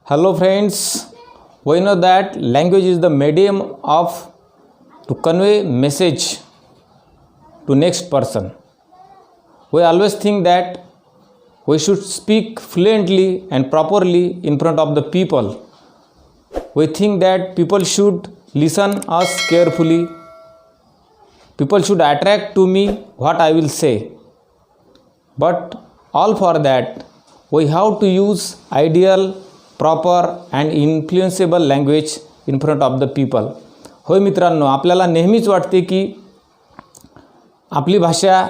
Hello friends, we know that language is the medium of to convey message to next person. We always think that we should speak fluently and properly in front of the people. We think that people should listen us carefully. People should attract to me what I will say. But all for that we have to use ideal, proper and influenceable language in front of the people. होय मित्रांनो, आपल्याला नेहमीच वाटते की आपली भाषा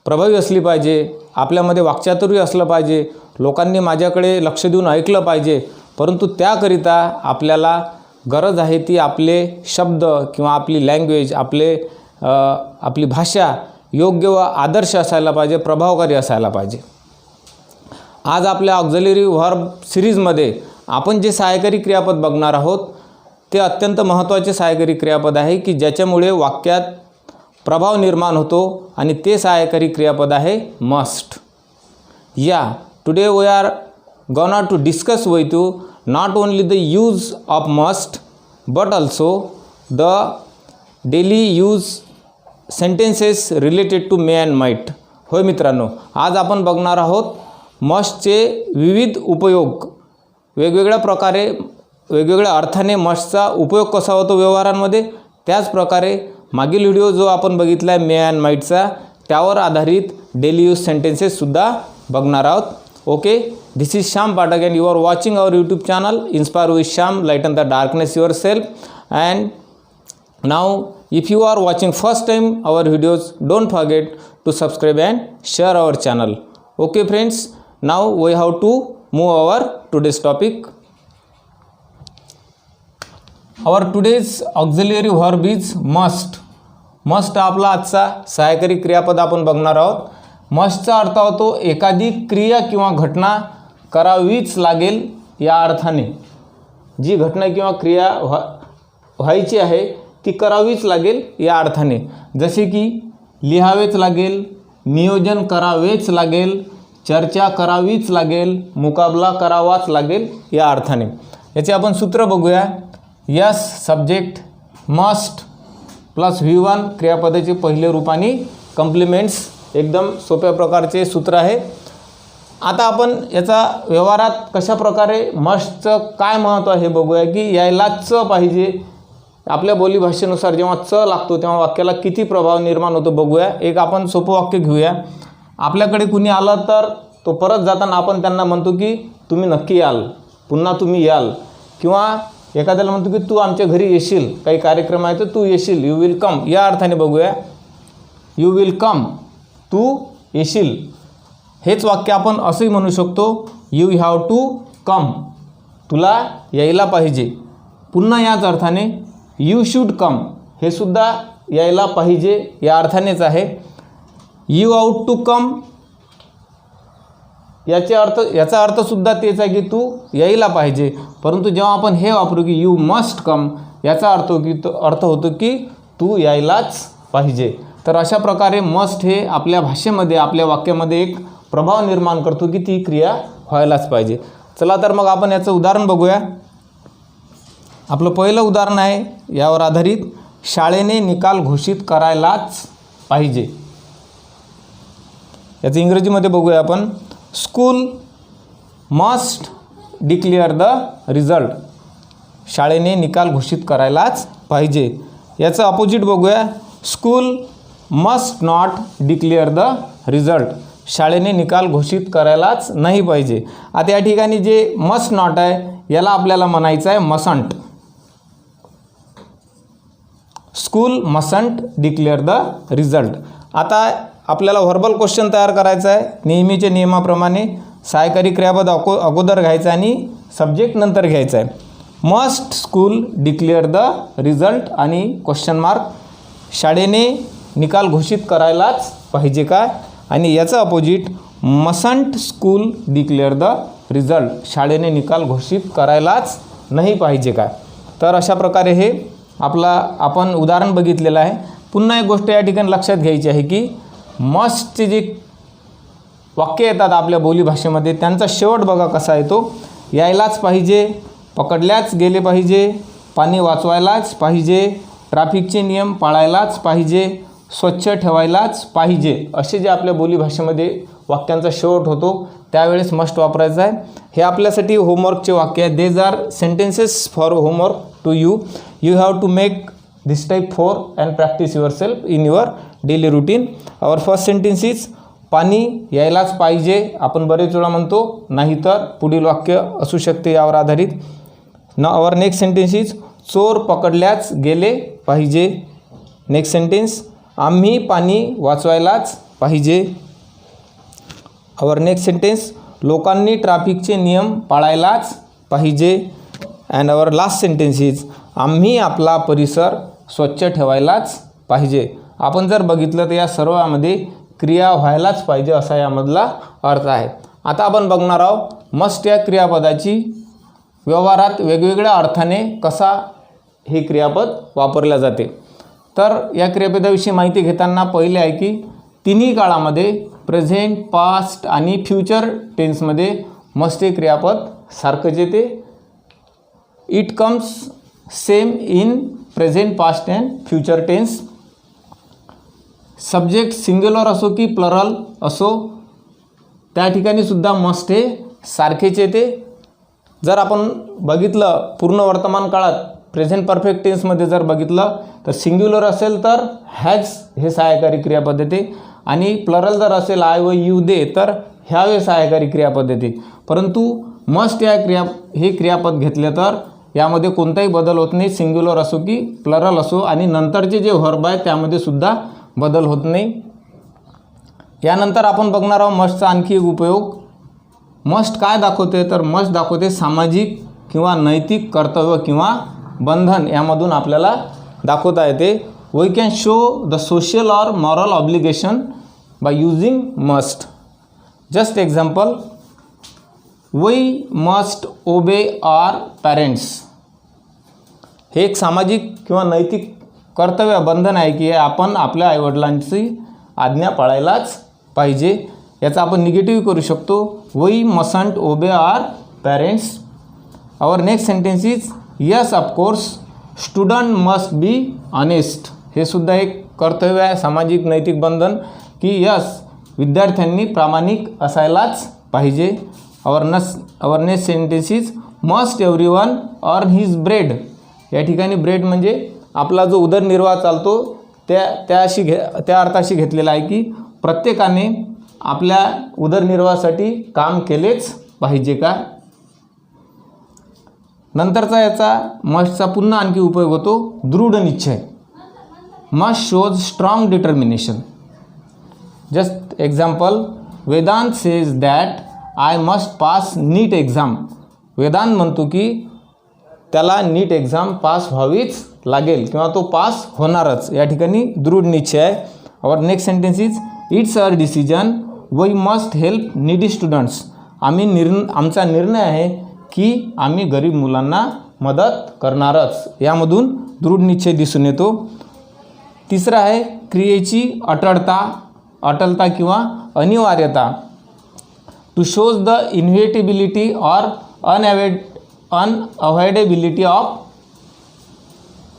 प्रभावी असली पाहिजे, आपल्यामध्ये वाक्चातुर्य असलं पाहिजे, लोकांनी माझ्याकडे लक्ष देऊन ऐकलं पाहिजे. परंतु त्याकरिता आपल्याला गरज आहे ती आपले शब्द किंवा आपली लँग्वेज आपली भाषा योग्य व आदर्श असायला पाहिजे, प्रभावकारी असायला पाहिजे. आज आपल्या ऑक्झिलरी व्हर्ब सिरीजमध्ये आपण जे सहाय्यकारी क्रियापद बघणार आहोत ते अत्यंत महत्त्वाचे सहाय्यकारी क्रियापद आहे की ज्याच्यामुळे वाक्यात प्रभाव निर्माण होतो आणि ते सहाय्यकारी क्रियापद आहे मस्ट. या today we are gonna to discuss with you not only the use of must but also the daily use sentences related to may and might. होय मित्रांनो, आज आपण बघणार आहोत मस्टचे विविध उपयोग. वेगवेगळ्या प्रकारे वेगवेगळ्या अर्थाने मस्टचा उपयोग कसा होतो व्यवहारांमध्ये. त्याच प्रकारे मागील व्हिडिओ जो आपण बघितला आहे मे अँड माईटचा, त्यावर आधारित डेली यूज सेंटेन्सेससुद्धा बघणार आहोत. Okay, this is Shyam Pathak and you are watching our YouTube channel inspire with Shyam, lighten the darkness yourself. And now if you are watching first time our videos, don't forget to subscribe and share our channel. Okay friends, now we have to move our today's topic. Our today's auxiliary verb is must. must आपला आजचा सहाय्यकारी क्रियापद आपण बघणार आहोत. mustचा अर्थ होतो एखादी क्रिया किंवा घटना करावीच लागेल या अर्थाने. जी घटना किंवा क्रिया व्हायची आहे ती करावीच लागेल या अर्थाने. जसे की लिहावेच लागेल, नियोजन करावेच लागेल, चर्चा करावीच लागेल, मुकाबला करावाच लागेल या अर्थाने. याचे आपण सूत्र बघूया. Yes subject must plus V1 क्रियापदाचे पहिले रूपाने कॉम्प्लिमेंट्स. एकदम सोप्या प्रकारचे सूत्र आहे. आता आपण याचा व्यवहारात कशा प्रकारे मस्टचं काय महत्त्व आहे बघूया. की यायला च पाहिजे. आपल्या बोलीभाषेनुसार जेव्हा च लागतो तेव्हा वाक्याला किती प्रभाव निर्माण होतो बघूया. एक आपण सोपं वाक्य घेऊया. आपल्याकडे कुणी आलं तर तो परत जाताना आपण त्यांना म्हणतो की तुम्ही नक्की याल, पुन्हा तुम्ही याल. किंवा एखाद्याला म्हणतो की तू आमच्या घरी येशील, काही कार्यक्रम आहे तर तू येशील, यू विल कम या अर्थाने बघूया. यू विल कम, तू येशील. हेच वाक्य आपण असंही म्हणू शकतो, यू हॅव टू कम, तुला यायला पाहिजे. पुन्हा याच अर्थाने यू शूड कम, हे सुद्धा यायला पाहिजे या अर्थानेच आहे. यू आउट टू कम याचा अर्थसुद्धा तेच आहे की तू यायला पाहिजे. परंतु जेव्हा आपण हे वापरू की यू मस्ट कम, याचा अर्थ होतो की तू यायलाच पाहिजे. तर अशा प्रकारे मस्ट हे आपल्या भाषेमध्ये आपल्या वाक्यामध्ये एक प्रभाव निर्माण करतो की ती क्रिया व्हायलाच पाहिजे. चला तर मग आपण याचं उदाहरण बघूया. आपलं पहिलं उदाहरण आहे यावर आधारित, शाळेने निकाल घोषित करायलाच पाहिजे. याचं इंग्रजीमध्ये बघूया आपण. School must declare the result. शाळेने निकाल घोषित करायलाच पाहिजे. याचं अपोजिट बघूया. School must not declare the result. शाळेने निकाल घोषित करायलाच नाही पाहिजे. आता या ठिकाणी जे मस्ट नॉट आहे याला आपल्याला म्हणायचं आहे mustn't. School mustn't declare the result. आता आपल्याला व्हर्बल क्वेश्चन तयार करायचा आहे. नेहमीच्या नियमाप्रमाणे सहाय्यकारी क्रियापद अगोदर घ्यायचं आणि सब्जेक्ट नंतर घ्यायचं आहे. Must school declare the result आणि क्वेश्चन मार्क. शाळेने निकाल घोषित करायलाच पाहिजे काय, आणि याचं opposite mustn't school declare the result. शाळेने निकाल घोषित करायलाच नाही पाहिजे काय. तर अशा प्रकारे हे आपण उदाहरण बघितलेलं आहे. पुन्हा एक गोष्ट या ठिकाणी लक्षात घ्यायची आहे की मस्टचे जे वाक्य येतात आपल्या बोलीभाषेमध्ये त्यांचा शेवट बघा कसा येतो. यायलाच पाहिजे, पकडल्याच गेले पाहिजे, पाणी वाचवायलाच पाहिजे, ट्रॅफिकचे नियम पाळायलाच पाहिजे, स्वच्छ ठेवायलाच पाहिजे, असे जे आपल्या बोलीभाषेमध्ये वाक्यांचा शेवट होतो त्यावेळेस मस्ट वापरायचा आहे. हे आपल्यासाठी होमवर्कचे वाक्य आहे. These are sentences for homework to you. You have to make this type 4 and practice yourself in your daily routine. Our first sentence is पाणी यायलाच पाहिजे. आपण बरेच वेळा म्हणतो, नाहीतर पुढील वाक्य असू शकते यावर आधारित. आवर नेक्स्ट सेंटेन्स इज चोर पकडल्याच गेले पाहिजे. नेक्स्ट सेंटेन्स आम्ही पाणी वाचवायलाच पाहिजे. आवर नेक्स्ट सेंटेन्स लोकांनी ट्रॅफिकचे नियम पाळायलाच पाहिजे. And our last sentence is आम्ही आपला परिसर स्वच्छ ठेवायलाच पाहिजे. आपण जर बघितलं तर या सर्वांमध्ये क्रिया व्हायलाच पाहिजे असा यामधला अर्थ आहे. आता आपण बघणार आहोत मस्ट या क्रियापदाची व्यवहारात वेगवेगळ्या अर्थाने कसा हे क्रियापद वापरले जाते. तर या क्रियापदाविषयी माहिती घेताना पहिले आहे की तिन्ही काळामध्ये प्रेझेंट, पास्ट आणि फ्युचर टेन्समध्ये मस्ट हे क्रियापद सारखंच येते. It comes same in present, past and future tense. Subject singular असो की प्लरल असो त्या ठिकाणी सुद्धा मस्ट हे सारखेच येते. जर आपण बघितलं पूर्ण वर्तमान काळात प्रेझेंट परफेक्ट टेन्समध्ये जर बघितलं तर सिंग्युलर असेल तर हॅज हे सहाय्यकारी क्रियापद येते आणि प्लरल जर असेल आय व यू दे तर ह्यावे सहाय्यकारी क्रियापद येते. परंतु मस्ट या हे क्रियापद घेतले तर यामध्ये कोणताही बदल होत नाही, सिंग्युलर असो की प्लरल असो, आणि नंतरचे जे व्हर्ब आहे त्यामध्ये सुद्धा बदल होत नाही. यानंतर आपण बघणार आहोत मस्टचा आणखी एक उपयोग. मस्ट काय दाखवते तर मस्ट दाखवते सामाजिक किंवा नैतिक कर्तव्य किंवा बंधन यामधून आपल्याला दाखवता येते. We can show the social or moral obligation by using must. Just example, we must obey our parents. हे एक सामाजिक किंवा नैतिक कर्तव्य बंधन आहे की आपण आपल्या आईवडिलांची आज्ञा पाळायलाच पाहिजे. याचा आपण निगेटिव्ह करू शकतो, we mustn't obey our parents. Our next sentence is yes of course student must be honest. हे सुद्धा एक कर्तव्य आहे, सामाजिक नैतिक बंधन की यस विद्यार्थ्यांनी प्रामाणिक असायलाच पाहिजे. Our next sentence is must everyone earn his bread. या ठिकाणी ब्रेड म्हणजे आपला जो उदरनिर्वाह चालतो त्या अर्थाशी घेतलेला आहे की प्रत्येकाने आपल्या उदरनिर्वाहासाठी काम केलेच पाहिजे का. नंतरचा याचा मस्टचा पुन्हा आणखी उपयोग होतो दृढ निश्चय. Must shows strong determination. Just example, Vedant says that I must pass NEET exam. Vedant म्हणतो की त्याला नीट एक्झाम पास व्हावीच लागेल किंवा तो पास होणारच. या ठिकाणी दृढ निश्चय आहे. Our next sentence is it's our decision we must help needy students. आमचा निर्णय आहे की आम्ही गरीब मुलांना मदत करणारच. यामधून दृढ निश्चय दिसून येतो. तिसरा आहे क्रियेची अटलता किंवा अनिवार्यता. To shows the inevitability or unavoidability of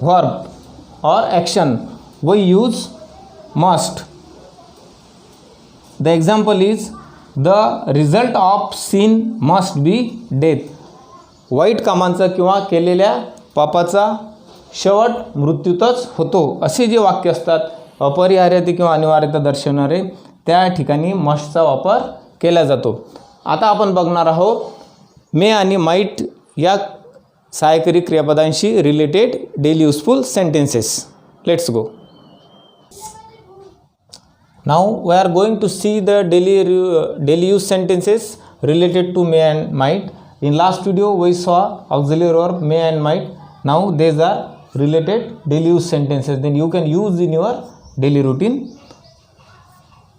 verb और action we use must. The example is the result of sin must be death. वाईट कामांचा किंवा केलेल्या पापाचा शेवट मृत्यूतच होतो. असे जे वाक्य असतात अपरिहार्यता किंवा अनिवार्यता दर्शवणारे त्या ठिकाणी मस्टचा वापर केला जातो. आता आपण बघणार आहोत मे आणि माईट या सहाय्यकारी क्रियापदांशी related daily useful sentences. Let's go. Now we are going to see the daily use sentences related to may and might. In last video we saw auxiliary verb may and might. Now these are related daily use sentences. Then you can use in your daily routine.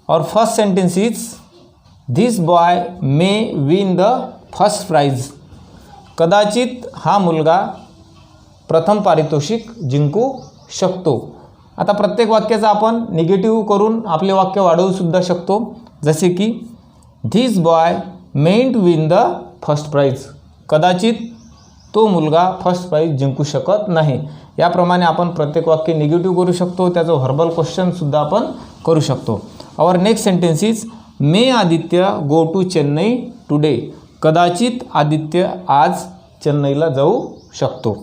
Our first sentence is this boy may win the first prize. कदाचित हा मुलगा प्रथम पारितोषिक जिंकू शकतो. आता प्रत्येक वाक्याचा आपण निगेटिव्ह करून आपले वाक्य वाढवू सुद्धा शकतो. जसे की धिस बॉय मेंट विन द फर्स्ट प्राइज. कदाचित तो मुलगा फर्स्ट प्राइज जिंकू शकत नाही. याप्रमाणे आपण प्रत्येक वाक्य निगेटिव्ह करू शकतो. त्याचं व्हर्बल क्वेश्चनसुद्धा आपण करू शकतो. Our next sentence is may Aditya go to Chennai today. कदाचित आदित्य आज चेन्नईला जाऊ शकतो.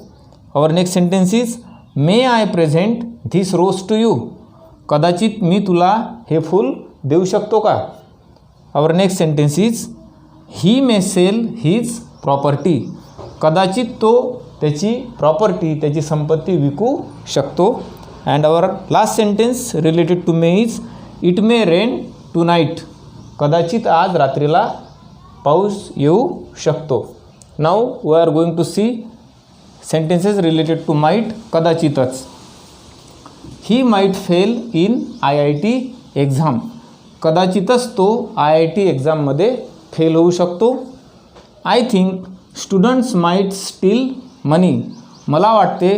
Our next sentence is may I present this rose to you. कदाचित मी तुला हे फूल देऊ शकतो का. Our next sentence is he may sell his property. कदाचित तो त्याची प्रॉपर्टी त्याची संपत्ती विकू शकतो. And our last sentence related to may is it may rain tonight. कदाचित आज रात्रीला पाऊस येऊ शकतो. Now we are going to see sentences related to might. कदाचितच. He might fail in IIT exam. कदाचितच तो IIT एक्झाममध्ये फेल होऊ शकतो. I think students might steal money. मला वाटते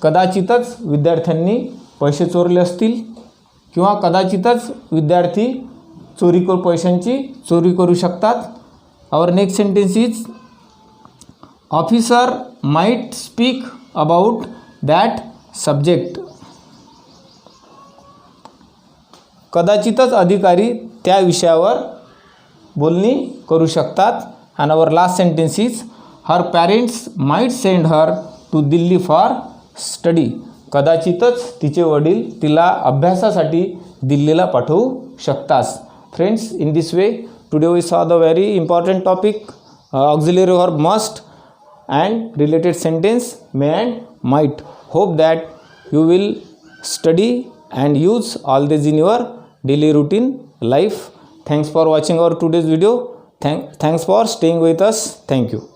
कदाचितच विद्यार्थ्यांनी पैसे चोरले असतील किंवा कदाचितच विद्यार्थी पैशांची चोरी करू शकतात. Our next sentence is officer might speak about that subject. कदाचितच अधिकारी त्या विषयावर बोलणी करू शकतात. And our last sentence is her parents might send her to Delhi for study. कदाचितच तिचे वडील तिला अभ्यासासाठी दिल्लीला पाठवू शकतात. Friends, in this way today we saw the very important topic auxiliary verb must and related sentence may and might. Hope that you will study and use all these in your daily routine life. Thanks for watching our today's video. Thanks for staying with us. Thank you.